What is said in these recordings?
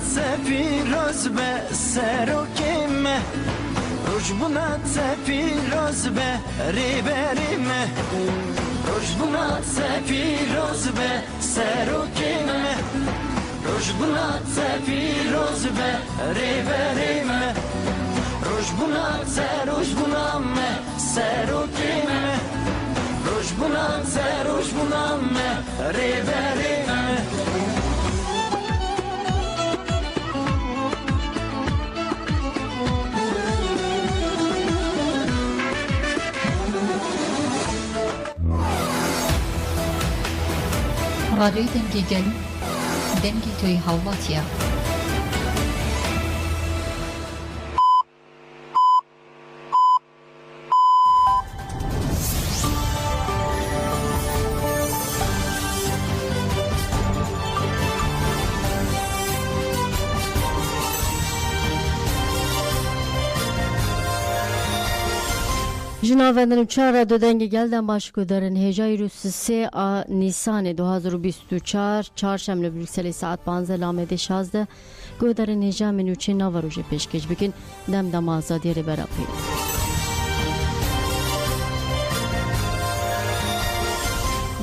سفیروز به سروکیمه روش بنا سفیروز به ریبریمه روش بنا سفیروز به سروکیمه روش بنا سفیروز به ریبریمه روش بنا سروکیمه روش بنا ریبریمه رادیوی دنگی گل دنگی توی هاواتیا جنابندن چهار دو دنگ گلدن باش کدارن هجای روز 3 نیسان 2024 چهارشنبه بروکسل ساعت 15 لامده 16 کدارن هجا منوچه نو روز پیشکش بکن دم آزادی رو برابری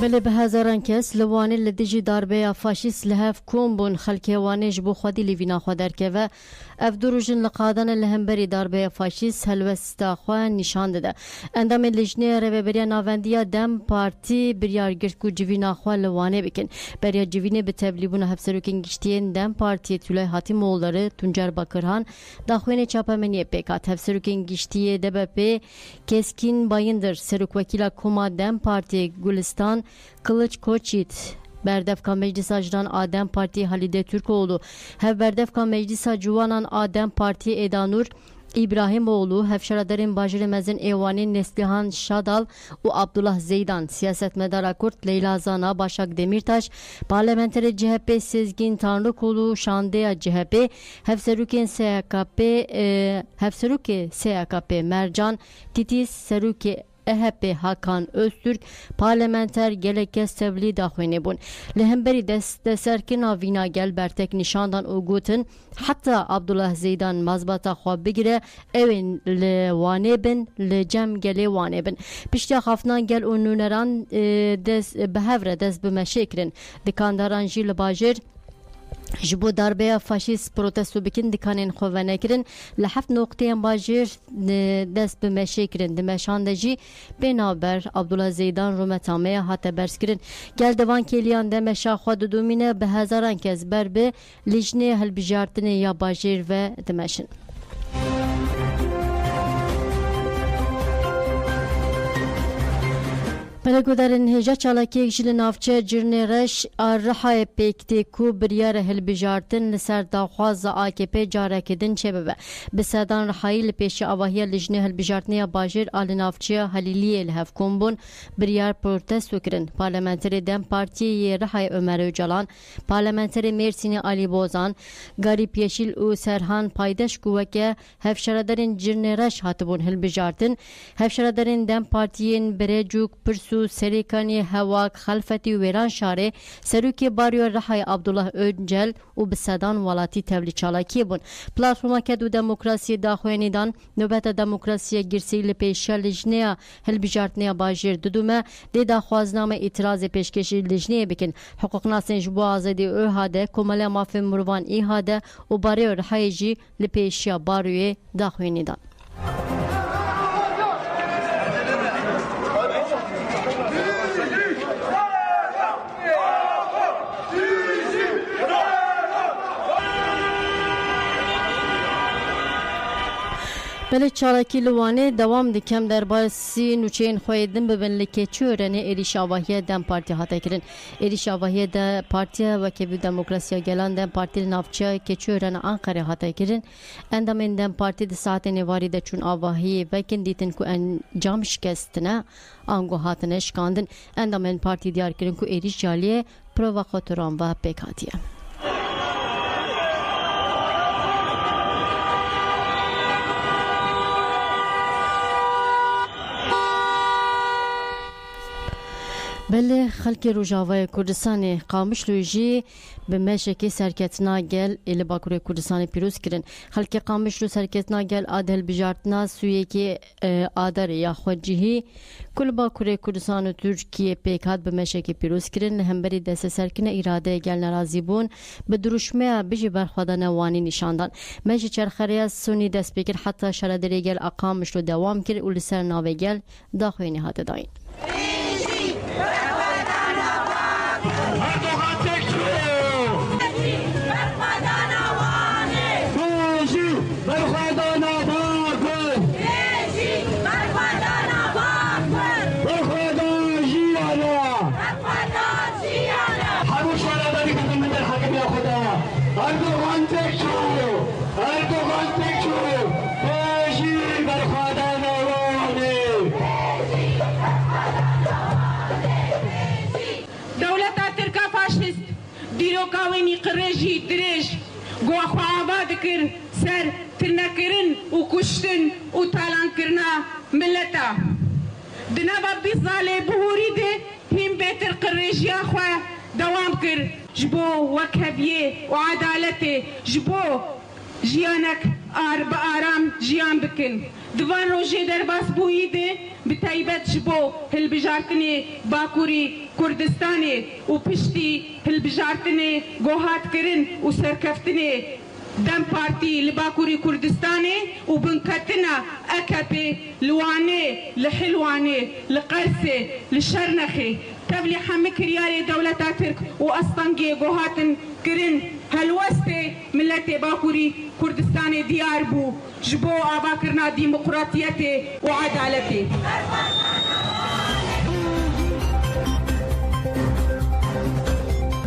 بله به هزاران کس لوانه لدیجی داربه فاشیست لحف کون بون خلکه وانش بو خودی لیوینا خودر که و افدروجن لقادان لهمبری داربه فاشیست هلوستا خواه نشان داده اندام لجنه رویبریا ناوندیا دم پارتی بریار گرد کو جوینا خواه لوانه بکن بریا جوینه به تبلیبون هفسروکن گشتین دم پارتی تولای حاتی مولاره تونجر باکرهان داخوین چاپمنی پیکات هفسروکن گشتیه دبپی کسکین بایندر سروک وکیلا کوما دم پارتی گلستان Kılıç Koçit Berdevka Meclisa Jiran Adem Parti Halide Türkoğlu Hev Berdevka Meclisa Cuvanan Adem Parti Edanur İbrahimoğlu Hevşaradarın Bajri Mezin Evani Neslihan Şadal ve Abdullah Zeydan Siyasetmedar Kurt Leyla Zana Başak Demirtaş Parlamenteri CHP Sezgin Tanrıkulu Şandeya CHP Hevseruken SHKP Mercan Titiz Seruke EHP Hakan Öztürk parlamenter gelekes tevli daxwene bun lehemberi destserkin avina gel bertek nişandan ugutin hatta Abdullah Zeydan mazbata xwa bigire evin le wanebin le cem gele wanebin pişta xafnan gel ununeran des behevre des bimeşekrin dikandaran jil bajir جبو دربه فاشیست پروتستو بکن دکانین خوانه کرن لحفت نقطه باجر دست به مشه کرن دمشان دجی بنابر عبدالله زیدان رو متامه هات برس کرن گل دوان کلیان دمشا خود دومینه به هزاران کس بر به لجنه هل بجارتنه یا باجر و دمشن بلگو در انهجا چالاکی جل نافچه جرنه رش رحای پیکتی کو بریار هل بجارتن لسر داخواز AKP جارکدن چه ببه بسادان رحایی لپیش آواهی لجنه هل بجارتنه باجر آل نافچه حلیلی الهف کنبون بریار پروتستو کرن پارلمانتری دم پارتی رحای عمر اجالان پارلمانتری مرسین آلی بوزان گاری پیشیل او سرحان پایدش گوه هفشردرین جرنه رش هاتبون هل بجارتن هفشردرین دم پارتیین بره جوک پرسو سریکانی هواک خلفتی ویران شاره سروکی باریو رحای عبدالله öncal و بسدان ولاتی تولی چالاکی بون پلاتفورما کدو دموکراسی داخوینیدان نوبت دموکراسی گرسی لپیشیا لجنه هل بجارتنه باجر دودومه دی داخوازنامه اعتراض پیشکشی لجنه بکن حقوق ناسن جبو آزادی او هاده کمال مافی مروان ای هاده و باریو رحای جی لپیشیا باریو داخوینیدان بله چالاکی لوانه دوام دکم در باسی نوچین خویدن ببین که چورنه ایریش آواهی دم پارتی هاته کرن ایریش آواهی ده پارتی و کبی دموکراسی گلان دم پارتی نافچه که چورنه آنقره هاته کرن اندام این دم پارتی ده ساعت نواری ده چون آواهی و کن دیتن که انجام شکستنه آنگو هاتنه شکاندن اندام این پارتی دیار کرن که ایریش جالیه پروواخاتوران و پیکاتیه بله خلک روجاوای کردستان قامشلوجی به مشکی سرکتنا گل ال باکوری کردستان پیروز کردن خلک قامشلو سرکتنا گل عادل بجارتنا سویه که آدر یا خودجهی کل باکوری کردستان و ترکیه پیکات به مشکی پیروز کردن همبری دست سرکن اراده گل نرازی بون به دروشمه بجی برخوادن وانی نشاندن مشی چرخری سونی دست بکر حتی شردری گل اقامشلو دوام کرد و لسر ناوی گل داخوی نهاد داین دیروکاوینی قرجی درج گوخو آباد کر سر ترنکرن و کشتن و تالان کرنا ملتا دنبا بیزاله بهوری ده هم بهتر قرجی آخوا دوام کر جبو وکهبیه و عدالته جبو جیانک بآرام جیان بکن دوان روژه در باس بویده بتایبت جبو هلبجارتنی باکوری کردستانی و پشتی هلبجارتنی گوهات کرن و سرکفتنی دم پارتی لباکوری کردستانی و بنکتنا اکپی لوانه لحلوانه لقرسه لشرنخه تبلی حمی کریاری دولتا ترک و اسطنگی گوهاتن کرن هلوسته ملت باکوری کردستان دیار بو جبو آبا کرنا دیمقراطیت و عدالت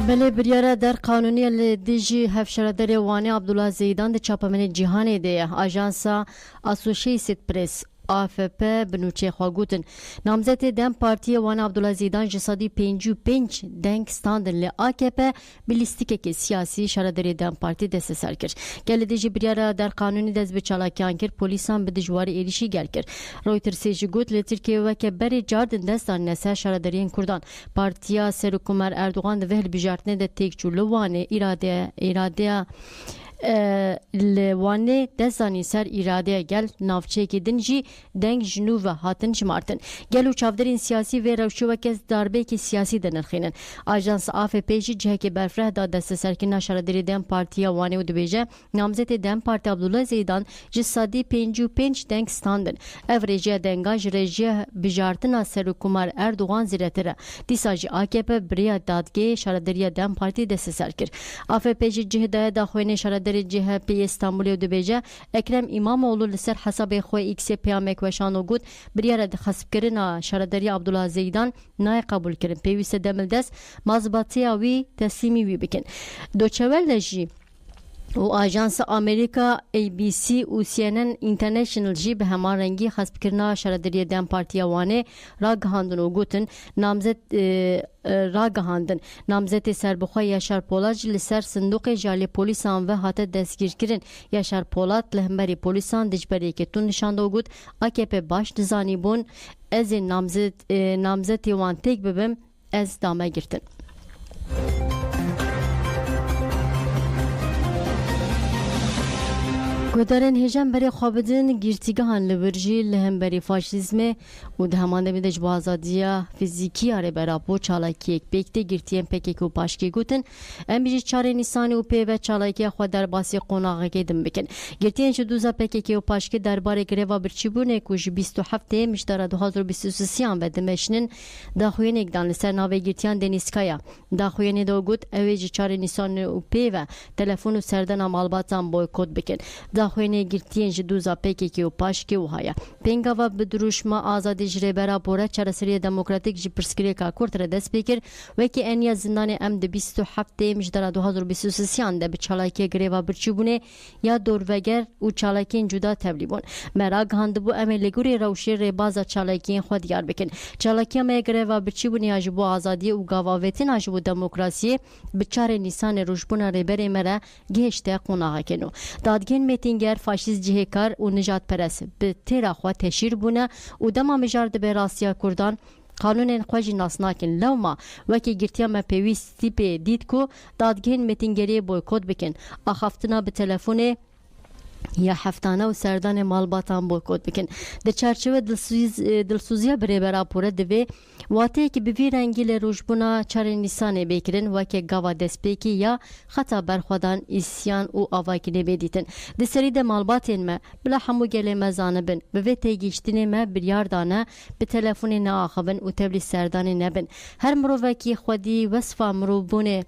بله بریاره در قانونی لدیجی هفشردر وانی عبدالله زیدان ده چاپمن جهانی ده آژانسا اسوشیتد پرس AFP بنوچه خواگوتن نامزد دم پارتی وان عبدالله زیدان جسادی 55 دنگ ستاندن لی AKP بلیستیک که سیاسی شردری دم پارتی دست سر کرد گل دیجی بریاره در قانونی دست به چالاکیان کرد پولیسان به دجواری ایریشی گل کرد رویترز گوت لی ترکیه و که بری جاردن دستان نسه شردرین کردان پارتیا سرکومر اردوغان ده وهل بجارتنه ده تیکچو لوانه اراده لوانه دستانی سر اراده گل نافچه که دنجی دنگ جنو و هاتن جمارتن گلو چافدرین سیاسی و روشو و کس داربه که سیاسی دنرخینن آژانس AFP جی جه که برفره دا دست سرکن شردری دم پارتیا وانه و دویجه نامزد دم پارتی عبدالله زیدان جسادی 55 دنگ ستاندن افریجه دنگاج رژیه بجارتنا سرکومر اردوغان زیرتره دیساجی AKP بریا دادگه شردری دم پارتی دست سرکر AFP جی جه دا خوینه شردری جهه پی استانبول و دبیجه اکرم اماموğlu لسر حساب خو ایکس پیامک و شانو گود بریاره خصب کرنا شردری عبدالله زیدان نای قبول کرن پیوست دمل دست مازباتی وی تسلیمی وی بکن دوچول لجی و آژانس آمریکا ABC و CNN اینترنشنل جی به همان رنگی خصب کرنا شردری دم پارتی وانه را گهاندن و گوتن نامزد را گهاندن نامزد سربخواه یاشار پولاد لسر صندوق جالی پولیسان و حتی دستگیر کرن یاشار پولاد لهمبری پولیسان دجبری که تون نشانده و گوت AKP باش دزانی بون از نامزد وان تک ببم از دامه گرتن گودارن هجم بری خوابدن گیرتیگهان لبرجی لهم بری فاشیزم و ده همان دمیدش با آزادیا فیزیکی آره برا بو چالاکی یک بیکته گیرتیم پکیک و پاشکی گوتن ام بیجی 4 نیسانی و پیوه چالاکی خود در باسی قوناغه گیدم بکن گیرتین چه دوزا پکیک و پاشکی در بار گریوا برچی بونه کش 27 مشتاره 2023 و دمشنن داخوین اگدان لسر ناوه گیرتیان دنیسکایا داخوین دو گوت اویجی 4 نیسانی و پیوه تلفون و سردن مالباتان بویکوت بکن داخوینه گرتین جدوزا پیکی که و پاشکی و هایا پینگا و بدروشما آزادی جری برا بوره چرسری دموکراتیک جی پرسکری که کورت را دست بکر و که انیا زندان ام ده 27 مجدر 2023 ده به چالاکی گریوا برچی بونه یا دوروگر و چالاکین جدا تبلیبون مراغ هندبو ام لگوری روشی ری بازا چالاکین خود دیار بکن چالاکی ام گریوا برچی بونه اجبو آزادی و گاواویتین اجبو دموکراسی به 4 نیسان روشبون ریبر مره گهشته قوناغه کنو دادگین میتینگر فاشیست جهکار و نجات پرست به تیرا خوا تشیر بونه و دما مجارد به راسیا کردان قانون خوژی ناسناکن لوما وکی گرتیا ما پیوستی پی دید کو دادگهین متینگری بویکوت بکن آخافتنا به تلفن یا هفتانه و سردان مالباتان بویکوت بکن در چارچوب دلسوزیا بره راپوره دوی واته که بوی رنگی لروجبونا 4 نیسان بکرن و که گاوا دسپیکی یا خطا برخودان اسیان و آواکنه بدیتن در سری ده مالباتین ما بلا همو گله مزانبن بوی تیگیشتین ما بریاردانه به تلفون ناخبن و تبلی سردان نبن هر مروفه که خودی وصفه مروبونه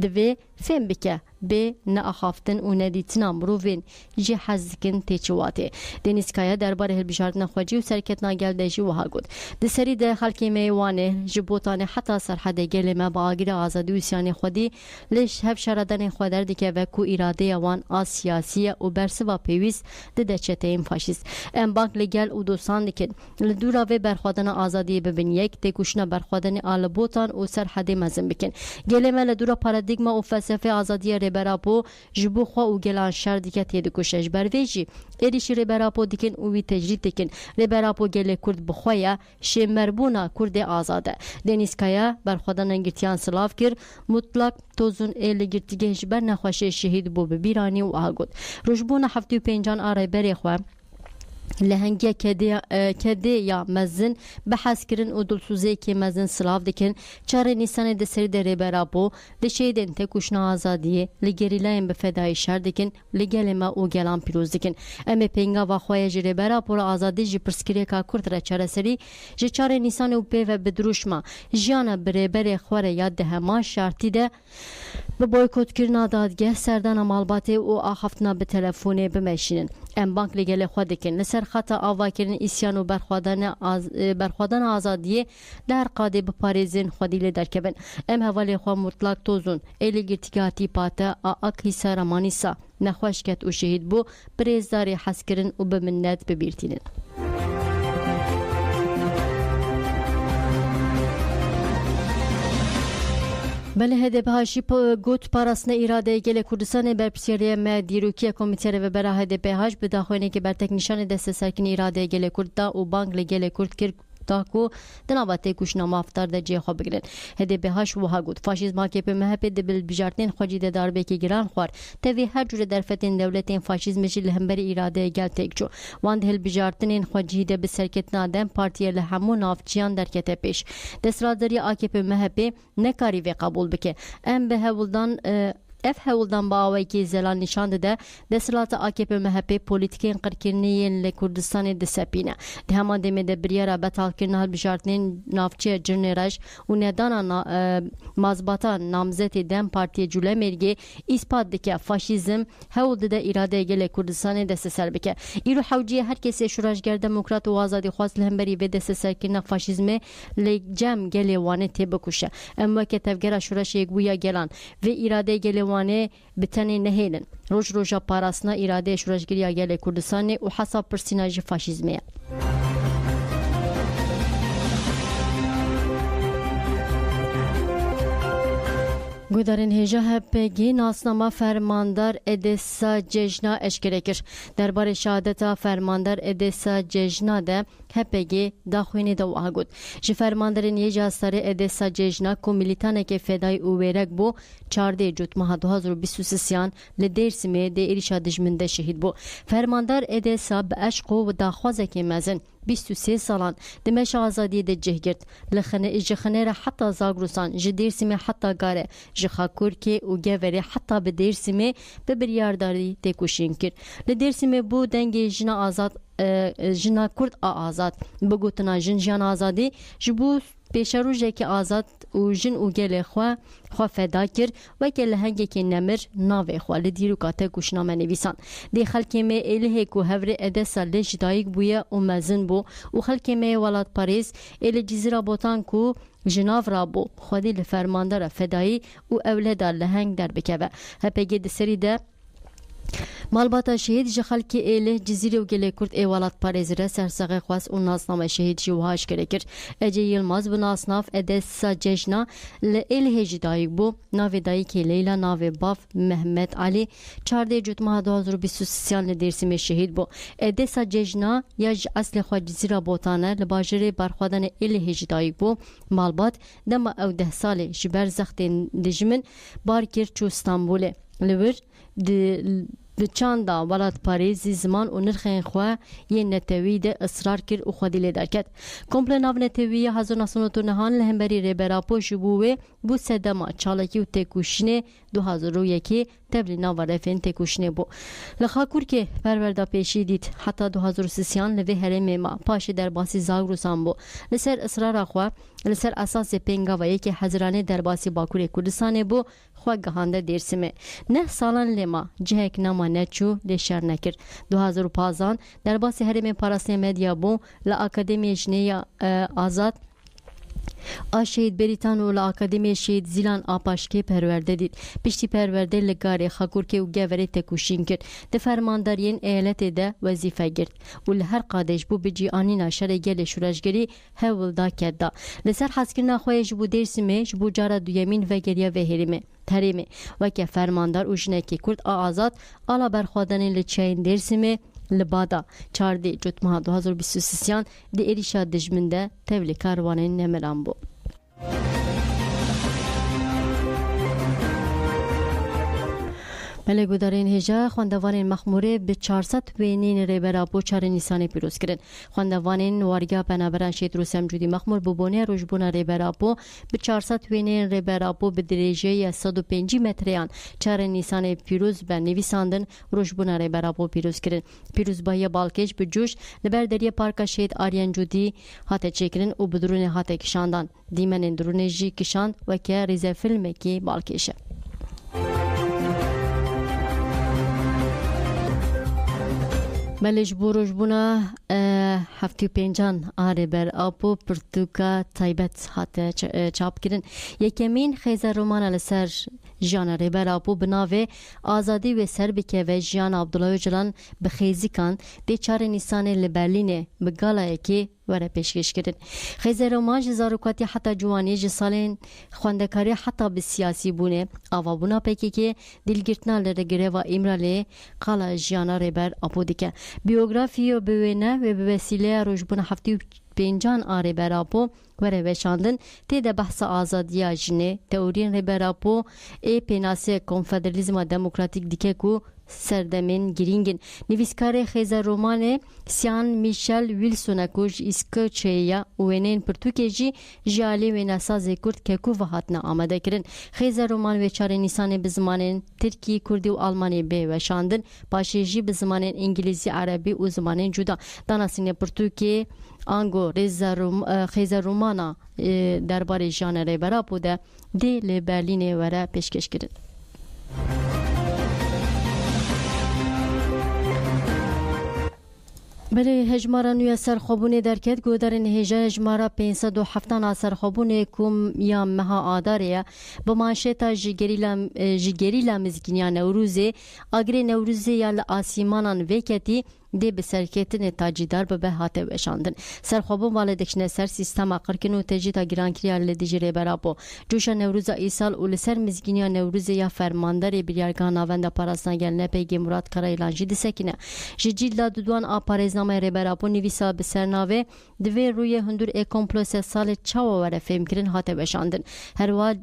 دوی فهم بکه به ناخافتن و ندیتنا مروفین جی حزکن تیچواته دنیسکایا درباره هلبجاردن خوجی و سرکت ناگل دجی وها گود د سری د خلکی میوانه جبوتانه حتی سرحد گل ما با اگر آزادی و سیان خودی لش هف شردن خودر دیگه و کو اراده وان سیاسی و برسوا پیویس د دچته فاشیست ام بانک لگل و دوستان دکن لدورا و برخوادن آزادی ببین یک تکوشنا برخوادن آلبوتان و سرحد مزن بکن گل ما لدورا پارادایگما و فلسفه آزادی ربراپو جبو خو او گلان شر دیگه تید کوشش برویجی ایریش ربراپو دیکن او وی تجرید دیکن ربراپو گله کرد بخویا شمربونا کرد آزاده دنیسکایا برخودان انگرتیان سلاف کر مطلق توزون ایل گرتیگه جبر نخوشه شهید بو بیرانی و آگود روشبونا 75 آرای بری خو لهنگی کدی یا مزن بحث کردن و دلسوزی که مزن سلاف دکن 4 نیسان دسری در برابو دشیدن تکوشنا آزادیه لگریلایم به فدای شر دکن لگل ما او گلان پیروز دکن امی پینگا و خواه جری برابو آزادی جی پرسکری که کرد را چاره سری جی 4 نیسان او پی و بدروش ما جیانا بره خوره یاد ده ما شرطی ده به بایکوت کرنا دادگه سردان مالباته و آخفتنا به تلفونه بمشینن ام بانک لگل خود دکن لسر خطا آوا کردن اسیان و برخوادن آزادیه در قاده بپاریزن خودی لدرکبن ام حوالی خواه مطلق توزون ایلی گرتگاتی پاته اکی سرمانیسا نخوش کت و شهید بو بریزداری حس کرن و بمنت ببیرتینن بله هده بهاشی گوت پاراسنه ایراده گل کردستان برپسیاری ما دیروکی کمیته و برای هده بهاش بداخوینه که بر تک نشان دست سرکن ایراده گل کرد و بانک لگل کرد کرد تاکو دنابطه کشنامه افتار در جه خواب بگیرن هده بهاش وها گود فاشیزم AKP MHP دبل بجارتین خوجی ده داربه که گران خوار توی هر جور درفتین دولتین فاشیزمشی لهمبری ایراده گل تکچو واند هل بجارتین خوجی ده بسرکت نادم پارتیه لهمو نافچیان در کته پیش دسترادری AKP MHP نکاری و قبول بکه ام به هولدان اف هولدان با آوایی که زلان نشان ده دستلات AKP MHP پولیتیکین قرکرنی لکردستان دسپینه ده همان دمه ده بریارا بطال کرنه هل بجارتنین نافچه جرنرش و ندانا مازباتا نامزت دم پارتی جوله مرگه اثبات دکه فاشیزم هولد ده اراده گل کردستان دست سر بکه ایرو حوجی هر کسی شورشگر دموکرات و آزادی خواست لهمبری و دست سر کرنه فاشیزم لجم گل وانه تی بکشه اما که تفگر شورش یکبویا گلان و اراده گل وانه بتنی نهیلن روژا پاراسنا اراده شورشگری آگل کردستان و حساب پرسیناج فاشیزمیه گودارین هجا هپگی ناسنامه فرماندار ادسا ججنا اشکره کش درباره شهادت فرماندار ادسا ججنا ده هپگی داخوینی دو آگود جی فرماندارین یه جاستار ادسا ججنا کو ملیتانه که فدای اویرک بو 14 جوت ماه 2023 لدرسمه ده ایریشا دجمنده شهید بو فرماندار ادسا به عشق و داخوازه که مزن 23 سالان دمش آزادی ده جهگرد لخنه جخنه را حتی زاگروسان جدیرسمه حتی گاره جخاکور که او گوری حتی به دیرسمه به بریارداری تکوشین کرد لدیرسمه بو دنگ جنا آزاد جنا کرد آزاد بگوتنا جن آزادی جبو پیشروجه که آزاد و جن و گل خوا فدا کرد و که لهنگه که نمر ناوه خوا لدیرو کاته گوشنامه نویسان دی خلکی می ایله که هفر ادسا لش دایگ بویا و مزن بو و خلکی می ولاد پاریس ایله جزیره بوتان کو جناف رابو خودی لفرماندار فدایی و اولاد لهنگ در بکوه هپگی دسری ده مالباتا شهید جی خلکی ایله جزیره و گله کرد ایوالات پارێزرە سەرسەغی خواست و ناسنامە شهید جی وهاش کرد کرد اجی یلماز به ناسناف ادسا جشنا لئیل هجی دایک بو ناوی دایک لیلا ناوی باف محمد علی 14 جوتما 2023 لدرسیم شهید بو ادسا جشنا یا اصل خوا جزیره بوتانه لباجره برخوادن ایل هجی دایک بو مالبات دم او 10 ساله جبر زختین دجمن بارکر چو استانبوله لور د چاندا ولات پاریز زمان و نرخین خو یه نتوی ده اصرار کر و خودی لدرکت کمپل ناو نتوی 1999 نهان لهمبری ریبراپو جبوه بو سدما چالکی و تکوشنه 2001 تبلی ناو رفین تکوشنه بو لخاکور که پروردا پیشی دید حتی 2030 لوی هرم ما پاش در باسی زاگروسان بو لسر اصرار خو لسر اساس پنگاوی که حضرانه در باسی باکور کردستان بو خو گهانده درسمه نه سالان لما جهک نما نچو لشر نکر 2015 در باسی هرم پاراسی مدیا بو ل اکادمی جنیا آزاد آشید بریتانو ل اکادمی شید زیلان آپاشکی پرورده دید پشتی پرورده لگاری خاکور که و گوری تکوشین کرد ده فرماندارین ایالت ده وظیفه گرد و لهر قادش بو بجی آنینا شرگل شورشگری هول دا کرد لسر حسکرنا خواه جبو درسمه جبو جارا دویمین و گریا و هریمه تریمه و که فرماندار و جنکی کرد آزاد آلا برخوادن لچین درسمه لبادا 14 جوتما 2023 دی ایریشا دجمنده تبلی کاروانین نمران بو ملک دارین هجا خواندوانین مخموره به 400 وینین ریبرا بو 4 نیسان پیروز کردن خواندوانین وارگا بنابران شید روسم جودی مخمور ببونه روشبونه ریبرا بو به 400 وینین ریبرا بو به درجه 105 متریان 4 نیسان پیروز به نویساندن روشبونه ریبرا بو پیروز کردن پیروز بای بالکش به جوش لبر دریه پارک شید آریان جودی هات چیکرن و بدرون هات کشاندان دیمن درون جی کشاند و که ریزه فیلم کی بالکشه ملج بروج بنا هفتی پنجان آره بر آبو پرتوکا تایبت هات چاپ کردن یکمین خیزه رومان لسر جان ریبر آبو بناوه آزادی و سر بکه و جان عبدالله جلان بخیزی کن دی 4 نیسان لبرلینه بگاله که وره پیشکش کردن خیزه رومان جزاروکاتی حتی جوانی جسالین خواندکاری حتی بسیاسی بونه آوا بونا پیکی که دلگرتنا لرگره و امراله قالا جانا ریبر آبو دیکه بیوگرافی و بوینه و به وسیله روشبون هفتی پنجان آره برابو وره وشاندن تیده بحث آزادی جنه تئورین ریبراپو ای پیناسه کنفدرالیزم دموکراتیک دیکه کو سردمین گرینگن نویسکار خیزه رومانه سیان میشل ویلسون کوج اسکوچیا وینین پرتوکیجی جالی و نساز کرد که کو وحاتنا آماده کرن خیزه رومان و 4 نیسان به زمان ترکی کردی و آلمانی به وشاندن پاشیجی به زمان انگلیسی عربی و زمان جدا داناسین پرتوکی آنگو خیزه رومانا درباره جان ریبرا بوده دی لبرلین وره پیشکش کرد بله هجمارا نوی سرخوبونه درکت گودرین هجا هجمارا 507 سرخوبونه کم یا مها آداره با مانشتا جگریلا مزگینیا نوروزه اگر نوروزه یا لآسیمانان ویکتی دی به سرکتن تاجیدار به هاته وشاندن سرخوبون والدکشنه سر سیستم اقرکن و تجیتا گرانکریا لدیجره برابو جوشا نوروز ایسال و لسر مزگینیا نوروز یا فرماندار بیارگان آونده پاراسنا گلنه پیگی مراد کرایلانجی دی سکینه جیجیل دا دودوان آپارزنامه ری برابو نویسا به سرناوه دوی روی هندور ای کمپلوس سال چاو وره فهم کرن هاته وشاندن هر واد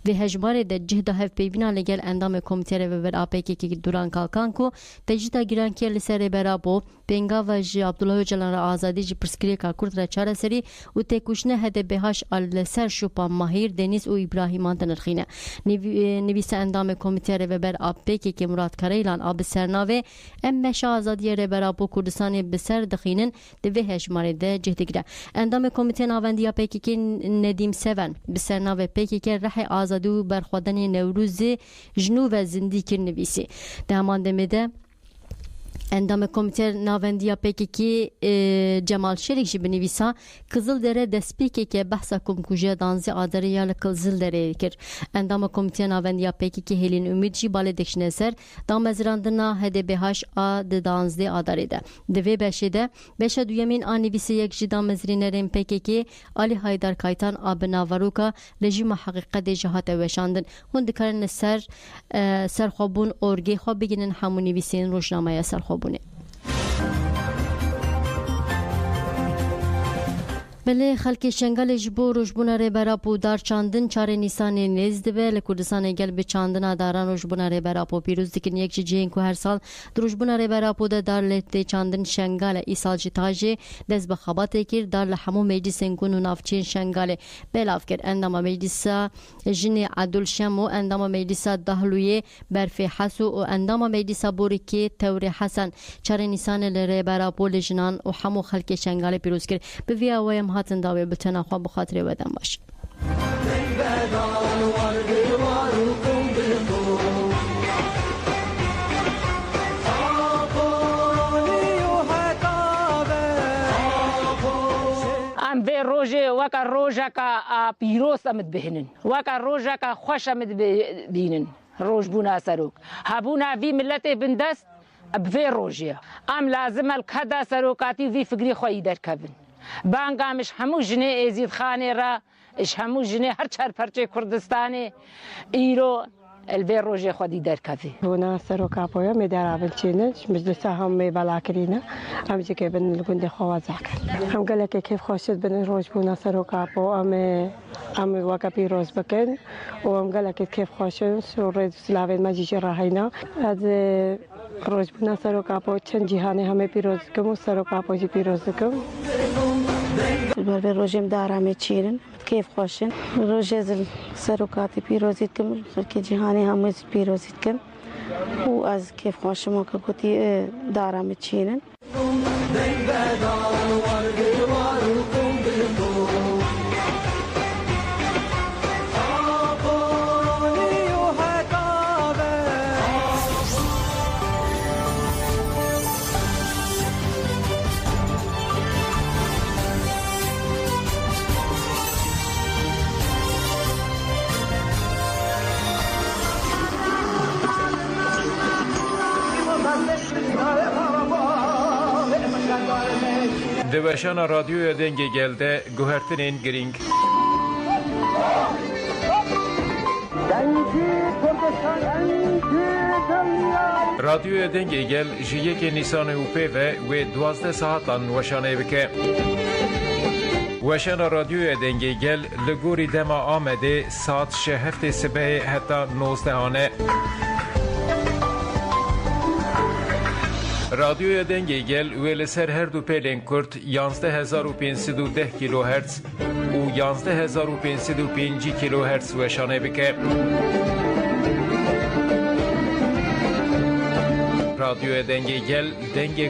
و هجمار ده جهد هف پیبینا لگل اندام کمیته و بر آپیکی که دوران کالکان کو تجیتا گران که لسر برابو پنگا و جی عبدالله جلان را آزادی جی پرسکری کار کرد را چاره سری و تکوشنه هده بهاش لسر شوپا ماهیر دنیز و ابراهیمان تنرخینه نویس اندام کمیته و بر آپیکی که مراد کریلان آب سرناوه امش آزادی را برابو کردستان بسر دخینن ده هجمار ده جهد گره اندام کمیته ناوندی آپیکی که ندیم 7 بسرناوه پیکی که رح آزادی و برخوادن نوروز جنو و زندی کر نویسی ده همان دمده Endam komiter navendiya PKK Cemal Şerik ji binivîsa Kızıldere destpêkeke behsa komkujiya danzî aderê ya li Kızılderê kir. Endama komîteya navendiya PKK Hêlîn Umîd jî balê dikişine ser damezrandina HDBH a di 12 aderê de. Di vê beşê de beşa duyemên a nivîsiyek ji damezrînerên PKK Ali Haydar Kaytan a bi navaroka rejîma heqîqetê jî hate weşandin. Hûn dikarin li ser serxwebûn orgê xwe biginin hemû nivîsên rojnameya serxwebûnê. بله خلک شنگل جبو روشبونا ریبرا پودار چاندن چار نیسان نیز دبه لکردستان گل به چاندن داران روشبونا ریبرا پو پیروز دکن یک جین که هر سال روشبونا ریبرا پوده دار لته چاندن شنگل ای سال جتاجه دست به خبات کر دار لحمو مجلس کنون نافچین شنگل بلاف کر اندام مجلس جنی عدل شمو اندام مجلس دهلوی برف حسو و اندام مجلس بورکی تور حسن چار نیسان ریبرا پو لجنان و همو خلک شنگل پیروز کر به ویا ویم هاتن داوی بتنا خواب بخاطر ودن باش. ام به روزه وکا روزه کا پیروز امد بهنن وکا روزه کا خوش امد بینن روز بونا سروک هبونا وی ملت بندست به روزه ام لازم الکدا سروکاتی وی فکری خوی در کبن بانگامش همو جنه ازید خانه را اش همو جنه هر چهار پرچه کردستانه ایرو الوی روزه خودی در کفی بونا سروکا پویا می در اول چینش مجلس هم می بالا کرینا هم چه که بن لگند خواهد زکر هم گله که کیف خوشت بن روز بونا سروکا پو ام وقت پیروز بکن و هم گله که کیف خوشت سوره سلاوین مجیش راهینا از روز بونا سروکا پو چند جهانی همه پیروز کم و سروکا پو جی پیروز کم بر روزم دارم چیرن کیف خوشن روزه سروکاتی پیروزیت کم که جهانی همه پیروزیت کم و از کیف خوشم و که گویی دارم چیرن دوشان رادیو دنگی گلده گوهرتنین گرینگ رادیو دنگی گل جیک نیسان اوپه و 12 ساعتان وشانه بکه وشان رادیو دنگی گل لگوری دما آمده ساعت 7 صبح حتی 19 آنه رادیوی دنگی گل ویل سر هر دو پیلین کرد 11510 کیلوهرتز و 11505 کیلوهرتز وشانه بکه رادیوی دنگی گل دنگی